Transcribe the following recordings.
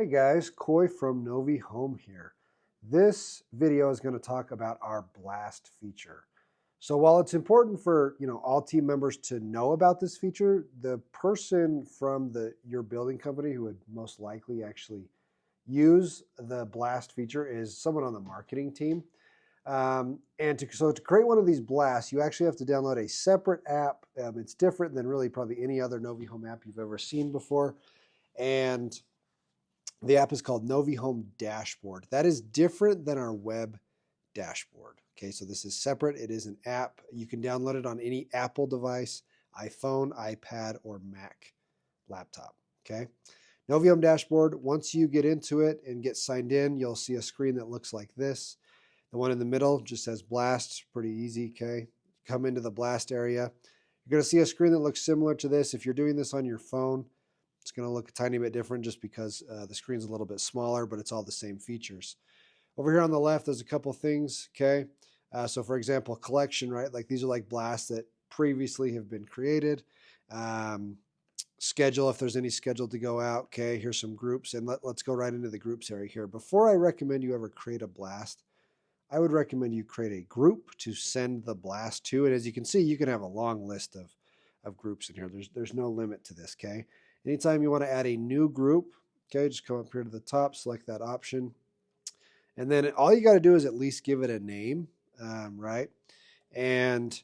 Hey guys, Coy from NoviHome here. This video is going to talk about our blast feature. So while it's important for all team members to know about this feature, the person from your building company who would most likely actually use the blast feature is someone on the marketing team. So to create one of these blasts, you actually have to download a separate app. It's different than really probably any other NoviHome app you've ever seen before, and the app is called NoviHome Dashboard. That is different than our web dashboard. Okay, so this is separate. It is an app. You can download it on any Apple device, iPhone, iPad, or Mac laptop. Okay, NoviHome Dashboard, once you get into it and get signed in, you'll see a screen that looks like this. The one in the middle just says Blast, pretty easy, okay? Come into the Blast area. You're gonna see a screen that looks similar to this. If you're doing this on your phone, it's going to look a tiny bit different just because the screen's a little bit smaller, but it's all the same features. Over here on the left, there's a couple things, okay? So for example, collection, right? Like these are like blasts that previously have been created. Schedule, if there's any scheduled to go out, okay? Here's some groups, and let's go right into the groups area here. Before I recommend you ever create a blast, I would recommend you create a group to send the blast to. And as you can see, you can have a long list of groups in here. There's no limit to this, okay? Anytime you want to add a new group, okay, just come up here to the top, select that option. And then all you got to do is at least give it a name, right? And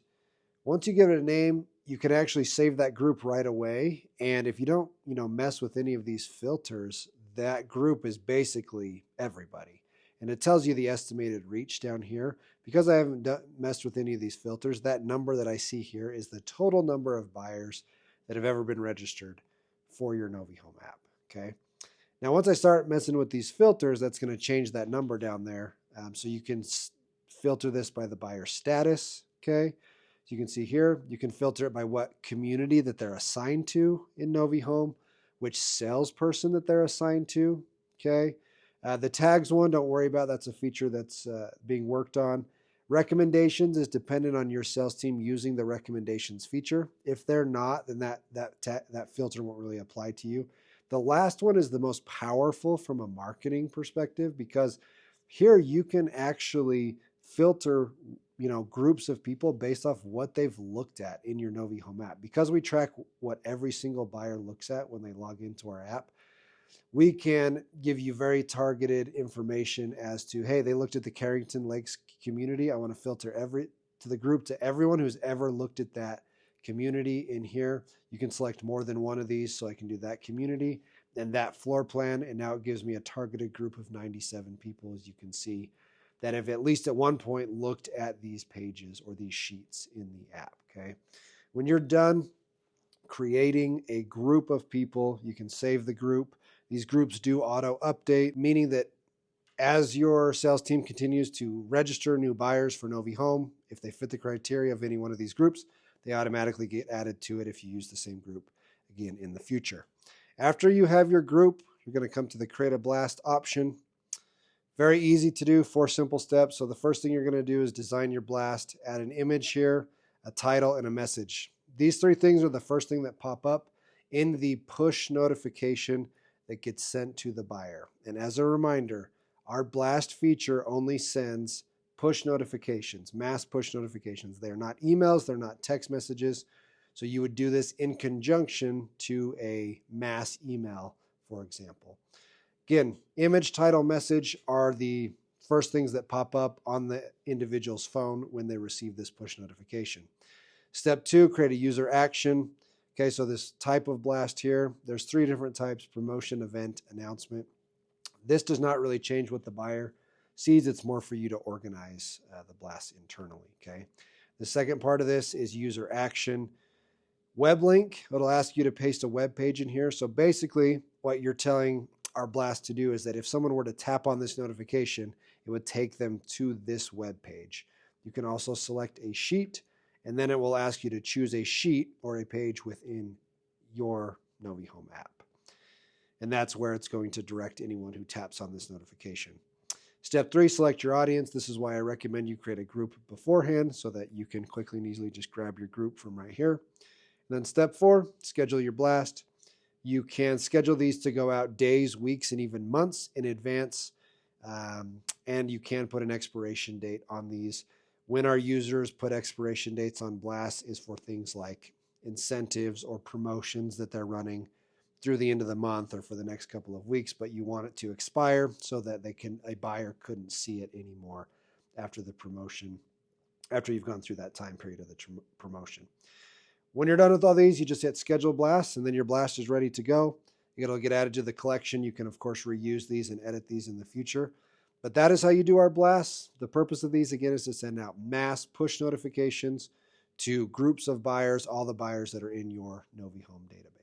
once you give it a name, you can actually save that group right away. And if you don't, mess with any of these filters, that group is basically everybody. And it tells you the estimated reach down here. Because I haven't messed with any of these filters, that number that I see here is the total number of buyers that have ever been registered for your NoviHome app, okay? Now, once I start messing with these filters, that's going to change that number down there. So you can filter this by the buyer status, okay? So you can see here, you can filter it by what community that they're assigned to in NoviHome, which salesperson that they're assigned to, okay? The tags one, don't worry about. That's a feature that's being worked on. Recommendations is dependent on your sales team using the recommendations feature. If they're not, then that filter won't really apply to you. The last one is the most powerful from a marketing perspective, because here you can actually filter groups of people based off what they've looked at in your NoviHome app. Because we track what every single buyer looks at when they log into our app, we can give you very targeted information as to, hey, they looked at the Carrington Lakes community. I want to filter the group to everyone who's ever looked at that community in here. You can select more than one of these, so I can do that community and that floor plan. And now it gives me a targeted group of 97 people, as you can see, that have at least at one point looked at these pages or these sheets in the app, okay? When you're done creating a group of people, you can save the group. These groups do auto update, meaning that as your sales team continues to register new buyers for NoviHome, if they fit the criteria of any one of these groups, they automatically get added to it if you use the same group again in the future. After you have your group, you're going to come to the Create a Blast option. Very easy to do, 4 simple steps. So the first thing you're going to do is design your blast, add an image here, a title, and a message. These 3 things are the first thing that pop up in the push notification that gets sent to the buyer. And as a reminder, our blast feature only sends push notifications, mass push notifications. They're not emails, they're not text messages. So you would do this in conjunction to a mass email, for example. Again, image, title, message are the first things that pop up on the individual's phone when they receive this push notification. Step 2, create a user action. Okay, so this type of blast here, there's 3 different types: promotion, event, announcement. This does not really change what the buyer sees. It's more for you to organize the blast internally, okay? The second part of this is user action. Web link, it'll ask you to paste a web page in here. So basically what you're telling our blast to do is that if someone were to tap on this notification, it would take them to this web page. You can also select a sheet, and then it will ask you to choose a sheet or a page within your NoviHome app. And that's where it's going to direct anyone who taps on this notification. Step 3, select your audience. This is why I recommend you create a group beforehand so that you can quickly and easily just grab your group from right here. And then step 4, schedule your blast. You can schedule these to go out days, weeks, and even months in advance. And you can put an expiration date on these. When our users put expiration dates on blasts is for things like incentives or promotions that they're running through the end of the month or for the next couple of weeks, but you want it to expire so that a buyer couldn't see it anymore after the promotion, after you've gone through that time period of the promotion. When you're done with all these, you just hit schedule blast, and then your blast is ready to go. It'll get added to the collection. You can, of course, reuse these and edit these in the future. But that is how you do our blasts. The purpose of these, again, is to send out mass push notifications to groups of buyers, all the buyers that are in your NoviHome database.